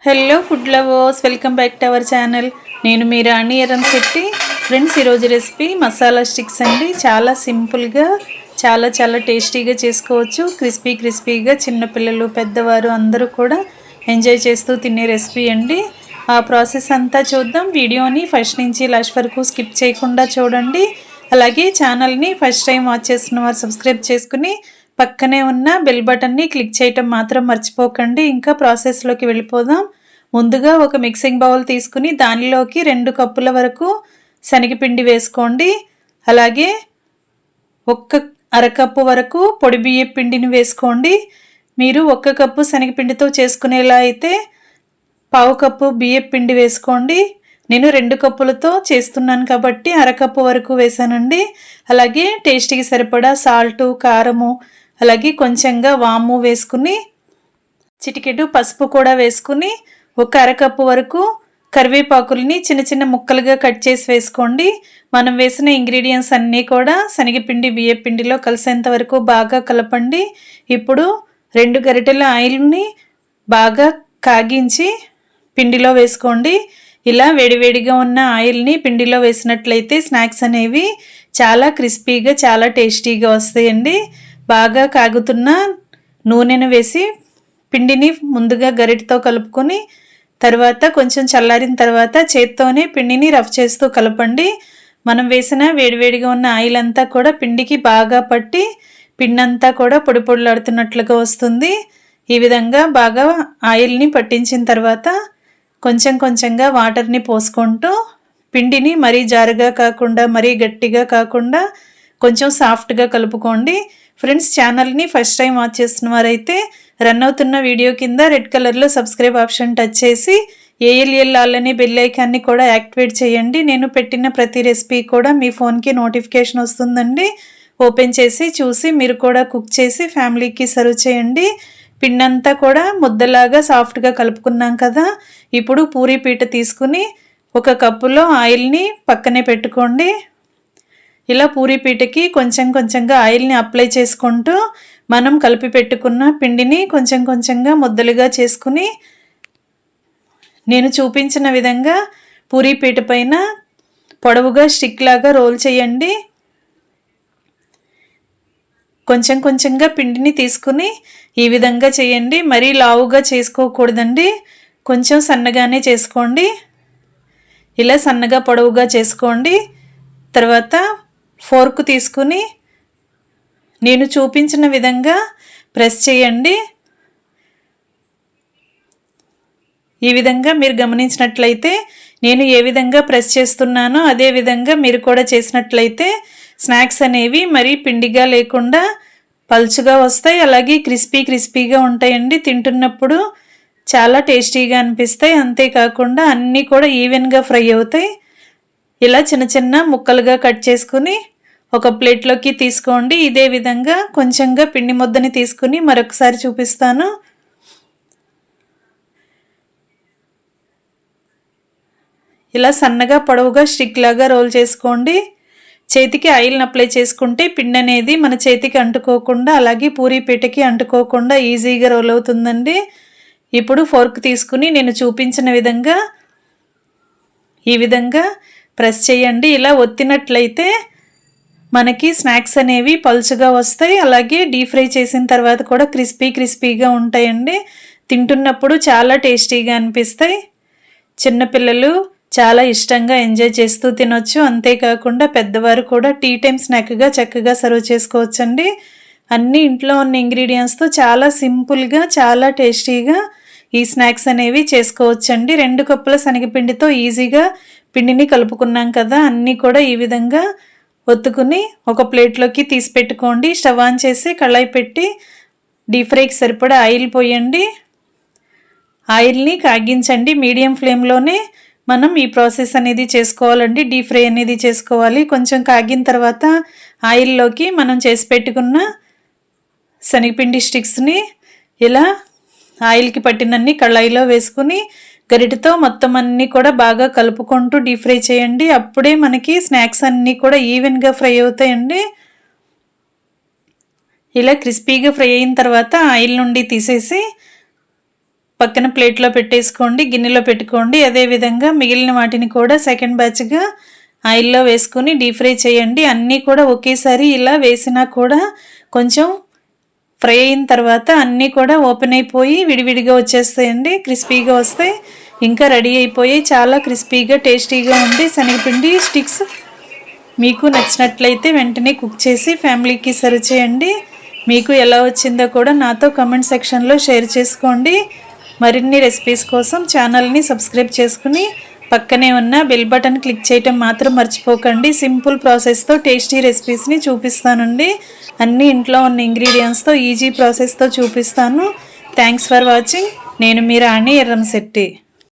Hello food lovers, welcome back to our channel. నేను మీ రాణి Erramsetti. Friends, ఈరోజు recipe masala sticks అండి. చాలా సింపుల్గా చాలా టేస్టీగా చేసుకోవచ్చు. క్రిస్పీగా చిన్నపిల్లలు పెద్దవారు అందరూ కూడా ఎంజాయ్ చేస్తూ తినే రెసిపీ అండి. ఆ ప్రాసెస్ అంతా చూద్దాం. వీడియోని ఫస్ట్ నుంచి లాస్ట్ వరకు స్కిప్ చేయకుండా చూడండి. అలాగే ఛానల్ని ఫస్ట్ టైం వాచ్ చేస్తున్న వారు సబ్స్క్రైబ్ చేసుకుని పక్కనే ఉన్న బెల్ బటన్ని క్లిక్ చేయటం మాత్రం మర్చిపోకండి. ఇంకా ప్రాసెస్లోకి వెళ్ళిపోదాం. ముందుగా ఒక మిక్సింగ్ బౌల్ తీసుకుని దానిలోకి 2 కప్పుల వరకు శనగపిండి వేసుకోండి. అలాగే అరకప్పు వరకు పొడి బియ్య పిండిని వేసుకోండి. మీరు 1 కప్పు శనగపిండితో చేసుకునేలా అయితే 1/2 కప్పు బియ్య పిండి వేసుకోండి. నేను 2 కప్పులతో చేస్తున్నాను కాబట్టి అరకప్పు వరకు వేసానండి. అలాగే టేస్ట్కి సరిపడా సాల్టు, కారము, అలాగే కొంచెంగా వాము వేసుకుని చిటికెడు పసుపు కూడా వేసుకుని ఒక అరకప్పు వరకు కరివేపాకుల్ని చిన్న ముక్కలుగా కట్ చేసి వేసుకోండి. మనం వేసిన ఇంగ్రీడియంట్స్ అన్నీ కూడా శనగపిండి బియ్యపిండిలో కలిసేంత వరకు బాగా కలపండి. ఇప్పుడు 2 గరిటెల ఆయిల్ని బాగా కాగించి పిండిలో వేసుకోండి. ఇలా వేడివేడిగా ఉన్న ఆయిల్ని పిండిలో వేసినట్లయితే స్నాక్స్ అనేవి చాలా క్రిస్పీగా చాలా టేస్టీగా వస్తాయండి. బాగా కాగుతున్న నూనెను వేసి పిండిని ముందుగా గరిటెతో కలుపుకొని తర్వాత కొంచెం చల్లారిన తర్వాత చేత్తోనే పిండిని రఫ్ చేస్తూ కలపండి. మనం వేసిన వేడివేడిగా ఉన్న ఆయిల్ అంతా కూడా పిండికి బాగా పట్టి పిండి అంతా కూడా పొడి పొడిలాడుతున్నట్లుగా వస్తుంది. ఈ విధంగా బాగా ఆయిల్ని పట్టించిన తర్వాత కొంచెంగా వాటర్ని పోసుకుంటూ పిండిని మరీ జారుగా కాకుండా మరీ గట్టిగా కాకుండా కొంచెం సాఫ్ట్గా కలుపుకోండి. ఫ్రెండ్స్, ఛానల్ని ఫస్ట్ టైం వాచ్ చేస్తున్న వారైతే రన్ అవుతున్న వీడియో కింద రెడ్ కలర్లో సబ్స్క్రైబ్ ఆప్షన్ టచ్ చేసి ఏఎల్ఎల్ ఆల్ అనే బెల్ ఐకాన్ని కూడా యాక్టివేట్ చేయండి. నేను పెట్టిన ప్రతి రెసిపీ కూడా మీ ఫోన్కి నోటిఫికేషన్ వస్తుందండి. ఓపెన్ చేసి చూసి మీరు కూడా కుక్ చేసి ఫ్యామిలీకి సర్వ్ చేయండి. పిండి అంతా కూడా ముద్దలాగా సాఫ్ట్గా కలుపుకున్నాం కదా. ఇప్పుడు పూరీ పీట తీసుకుని 1 కప్పులో ఆయిల్ని పక్కనే పెట్టుకోండి. ఇలా పూరీ పీటకి కొంచెంగా ఆయిల్ని అప్లై చేసుకుంటూ మనం కలిపి పెట్టుకున్న పిండిని కొంచెంగా ముద్దలుగా చేసుకుని నేను చూపించిన విధంగా పూరీ పీట పైన పొడవుగా స్టిక్ లాగా రోల్ చేయండి. కొంచెంగా పిండిని తీసుకుని ఈ విధంగా చేయండి. మరీ లావుగా చేసుకోకూడదండి, కొంచెం సన్నగానే చేసుకోండి. ఇలా సన్నగా పొడవుగా చేసుకోండి. తర్వాత ఫోర్క్ తీసుకుని నేను చూపించిన విధంగా ప్రెస్ చేయండి. ఈ విధంగా మీరు గమనించినట్లయితే నేను ఏ విధంగా ప్రెస్ చేస్తున్నానో అదే విధంగా మీరు కూడా చేసినట్లయితే స్నాక్స్ అనేవి మరీ పిండిగా లేకుండా పల్చుగా వస్తాయి. అలాగే క్రిస్పీగా ఉంటాయండి. తింటున్నప్పుడు చాలా టేస్టీగా అనిపిస్తాయి. అంతేకాకుండా అన్నీ కూడా ఈవెన్గా ఫ్రై అవుతాయి. ఇలా చిన్న ముక్కలుగా కట్ చేసుకుని ఒక ప్లేట్లోకి తీసుకోండి. ఇదే విధంగా కొంచెంగా పిండి ముద్దని తీసుకుని మరొకసారి చూపిస్తాను. ఇలా సన్నగా పొడవుగా స్టిక్ లాగా రోల్ చేసుకోండి. చేతికి ఆయిల్ని అప్లై చేసుకుంటే పిండి అనేది మన చేతికి అంటుకోకుండా అలాగే పూరీ పీటకి అంటుకోకుండా ఈజీగా రోల్ అవుతుందండి. ఇప్పుడు ఫోర్క్ తీసుకుని నేను చూపించిన విధంగా ఈ విధంగా ప్రెస్ చేయండి. ఇలా ఒత్తినట్లయితే మనకి స్నాక్స్ అనేవి పల్చగా వస్తాయి. అలాగే డీప్ ఫ్రై చేసిన తర్వాత కూడా క్రిస్పీగా ఉంటాయండి. తింటున్నప్పుడు చాలా టేస్టీగా అనిపిస్తాయి. చిన్నపిల్లలు చాలా ఇష్టంగా ఎంజాయ్ చేస్తూ తినొచ్చు. అంతేకాకుండా పెద్దవారు కూడా టీ టైం స్నాక్గా చక్కగా సర్వ్ చేసుకోవచ్చండి. అన్ని ఇంట్లో ఉన్న ఇంగ్రీడియంట్స్తో చాలా సింపుల్గా చాలా టేస్టీగా ఈ స్నాక్స్ అనేవి చేసుకోవచ్చండి. 2 కప్పుల శనగపిండితో ఈజీగా పిండిని కలుపుకున్నాం కదా. అన్నీ కూడా ఈ విధంగా ఒత్తుకుని ఒక ప్లేట్లోకి తీసి పెట్టుకోండి. స్టవ్ ఆన్ చేసి కళాయి పెట్టి డీప్ ఫ్రైకి సరిపడా ఆయిల్ పోయండి. ఆయిల్ని కాగించండి. మీడియం ఫ్లేమ్లోనే మనం ఈ ప్రాసెస్ అనేది చేసుకోవాలండి. డీప్ ఫ్రై అనేది చేసుకోవాలి. కొంచెం కాగిన తర్వాత ఆయిల్లోకి మనం చేసి పెట్టుకున్న శనగపిండి స్టిక్స్ని ఇలా ఆయిల్కి పట్టినన్ని కళాయిలో వేసుకుని గరిటెతో మొత్తం అన్నీ కూడా బాగా కలుపుకుంటూ డీప్ ఫ్రై చేయండి. అప్పుడే మనకి స్నాక్స్ అన్నీ కూడా ఈవెన్గా ఫ్రై అవుతాయండి. ఇలా క్రిస్పీగా ఫ్రై అయిన తర్వాత ఆయిల్ నుండి తీసేసి పక్కన ప్లేట్లో పెట్టేసుకోండి, గిన్నెలో పెట్టుకోండి. అదేవిధంగా మిగిలిన వాటిని కూడా సెకండ్ బ్యాచ్గా ఆయిల్లో వేసుకొని డీప్ ఫ్రై చేయండి. అన్నీ కూడా ఒకేసారి ఇలా వేసినా కూడా కొంచెం ఫ్రై అయిన తర్వాత అన్నీ కూడా ఓపెన్ అయిపోయి విడివిడిగా వచ్చేస్తాయండి, క్రిస్పీగా వస్తాయి. ఇంకా రెడీ అయిపోయి చాలా క్రిస్పీగా టేస్టీగా ఉండి శనగపిండి స్టిక్స్ మీకు నచ్చినట్లయితే వెంటనే కుక్ చేసి ఫ్యామిలీకి సర్వ్ చేయండి. మీకు ఎలా వచ్చిందో కూడా నాతో కామెంట్ సెక్షన్లో షేర్ చేసుకోండి. మరిన్ని రెసిపీస్ కోసం ఛానల్ని సబ్స్క్రైబ్ చేసుకుని పక్కనే ఉన్న బెల్ బటన్ క్లిక్ చేయటం మాత్రం మర్చిపోకండి. సింపుల్ ప్రాసెస్తో టేస్టీ రెసిపీస్ని చూపిస్తానండి. అన్ని ఇంట్లో ఉన్న ఇంగ్రీడియంట్స్తో ఈజీ ప్రాసెస్తో చూపిస్తాను. Thanks for watching. నేను మీ రాణి ఎర్రంశెట్టి.